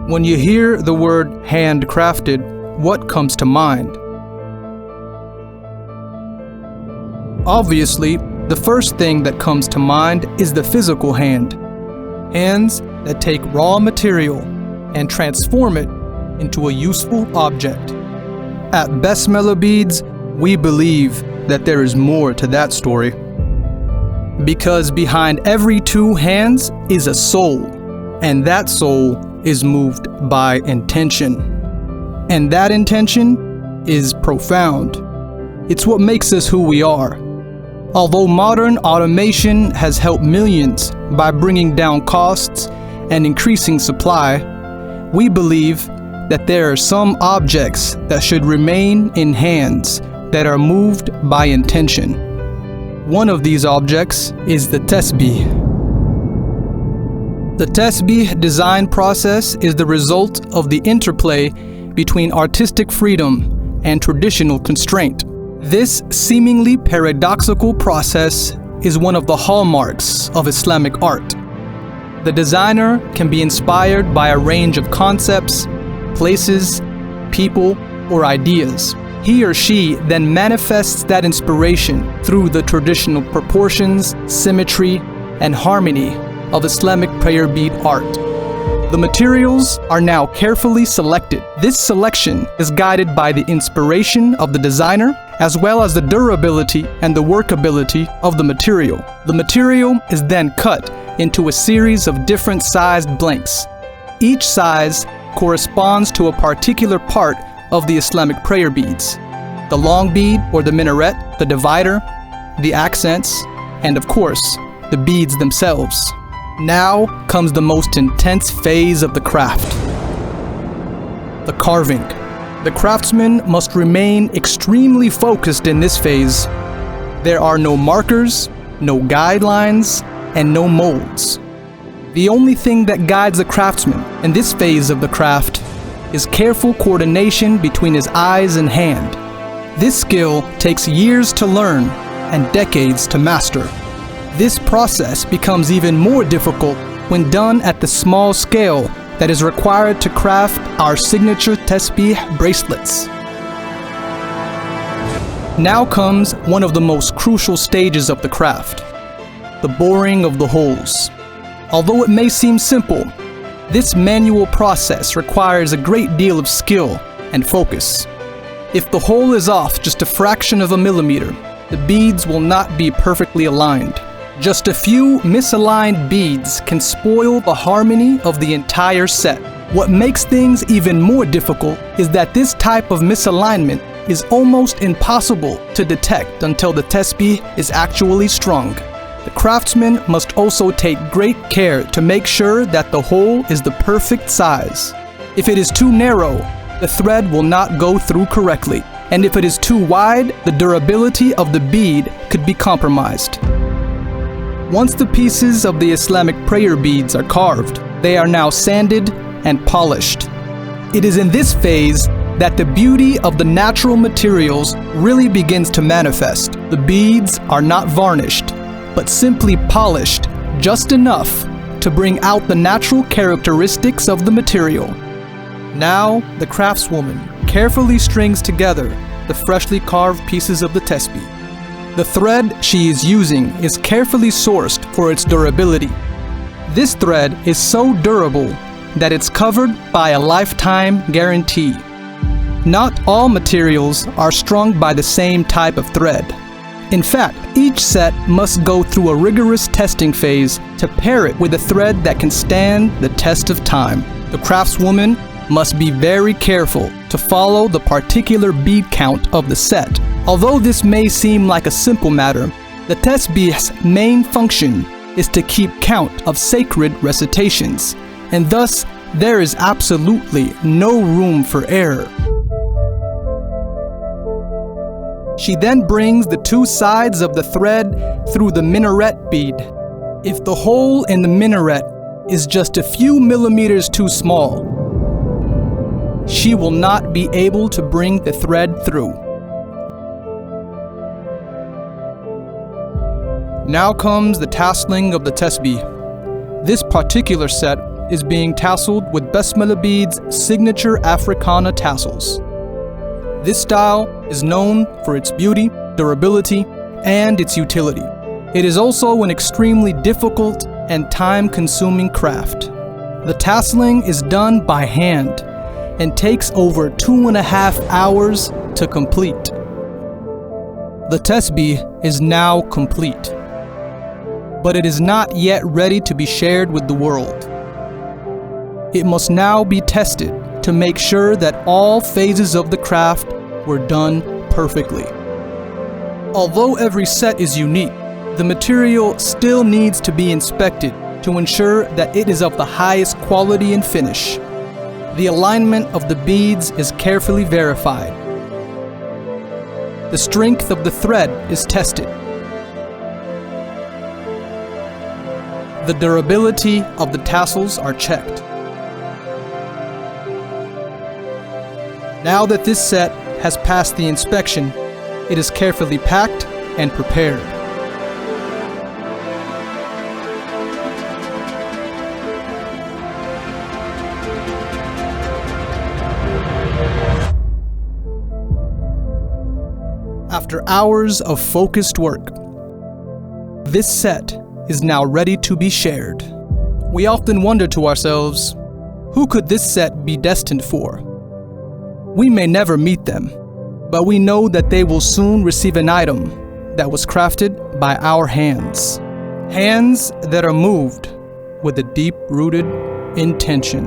When you hear the word handcrafted, what comes to mind? Obviously, the first thing that comes to mind is the physical hand. Hands that take raw material and transform it into a useful object. At BasmalaBeads, we believe that there is more to that story. Because behind every two hands is a soul, and that soul is moved by intention. And that intention is profound. It's what makes us who we are. Although modern automation has helped millions by bringing down costs and increasing supply, we believe that there are some objects that should remain in hands that are moved by intention. One of these objects is the tesbih. The tesbih design process is the result of the interplay between artistic freedom and traditional constraint. This seemingly paradoxical process is one of the hallmarks of Islamic art. The designer can be inspired by a range of concepts, places, people, or ideas. He or she then manifests that inspiration through the traditional proportions, symmetry, and harmony of Islamic prayer bead art. The materials are now carefully selected. This selection is guided by the inspiration of the designer, as well as the durability and the workability of the material. The material is then cut into a series of different sized blanks. Each size corresponds to a particular part of the Islamic prayer beads: the long bead or the minaret, the divider, the accents, and of course, the beads themselves. Now comes the most intense phase of the craft: the carving. The craftsman must remain extremely focused in this phase. There are no markers, no guidelines, and no molds. The only thing that guides the craftsman in this phase of the craft is careful coordination between his eyes and hand. This skill takes years to learn and decades to master. This process becomes even more difficult when done at the small scale that is required to craft our signature tesbih bracelets. Now comes one of the most crucial stages of the craft: the boring of the holes. Although it may seem simple, this manual process requires a great deal of skill and focus. If the hole is off just a fraction of a millimeter, the beads will not be perfectly aligned. Just a few misaligned beads can spoil the harmony of the entire set. What makes things even more difficult is that this type of misalignment is almost impossible to detect until the tesbih is actually strung. The craftsman must also take great care to make sure that the hole is the perfect size. If it is too narrow, the thread will not go through correctly, and if it is too wide, the durability of the bead could be compromised. Once the pieces of the Islamic prayer beads are carved, they are now sanded and polished. It is in this phase that the beauty of the natural materials really begins to manifest. The beads are not varnished, but simply polished just enough to bring out the natural characteristics of the material. Now, the craftswoman carefully strings together the freshly carved pieces of the tesbih. The thread she is using is carefully sourced for its durability. This thread is so durable that it's covered by a lifetime guarantee. Not all materials are strung by the same type of thread. In fact, each set must go through a rigorous testing phase to pair it with a thread that can stand the test of time. The craftswoman must be very careful to follow the particular bead count of the set. Although this may seem like a simple matter, the tesbih's main function is to keep count of sacred recitations, and thus there is absolutely no room for error. She then brings the two sides of the thread through the minaret bead. If the hole in the minaret is just a few millimeters too small, she will not be able to bring the thread through. Now comes the tasseling of the tesbih. This particular set is being tasseled with BasmalaBeads' signature Africana tassels. This style is known for its beauty, durability, and its utility. It is also an extremely difficult and time-consuming craft. The tasseling is done by hand and takes over 2.5 hours to complete. The tesbih is now complete, but it is not yet ready to be shared with the world. It must now be tested to make sure that all phases of the craft were done perfectly. Although every set is unique, the material still needs to be inspected to ensure that it is of the highest quality and finish. The alignment of the beads is carefully verified. The strength of the thread is tested. The durability of the tassels are checked. Now that this set has passed the inspection, it is carefully packed and prepared. After hours of focused work, this set is now ready to be shared. We often wonder to ourselves, who could this set be destined for? We may never meet them, but we know that they will soon receive an item that was crafted by our hands. Hands that are moved with a deep-rooted intention.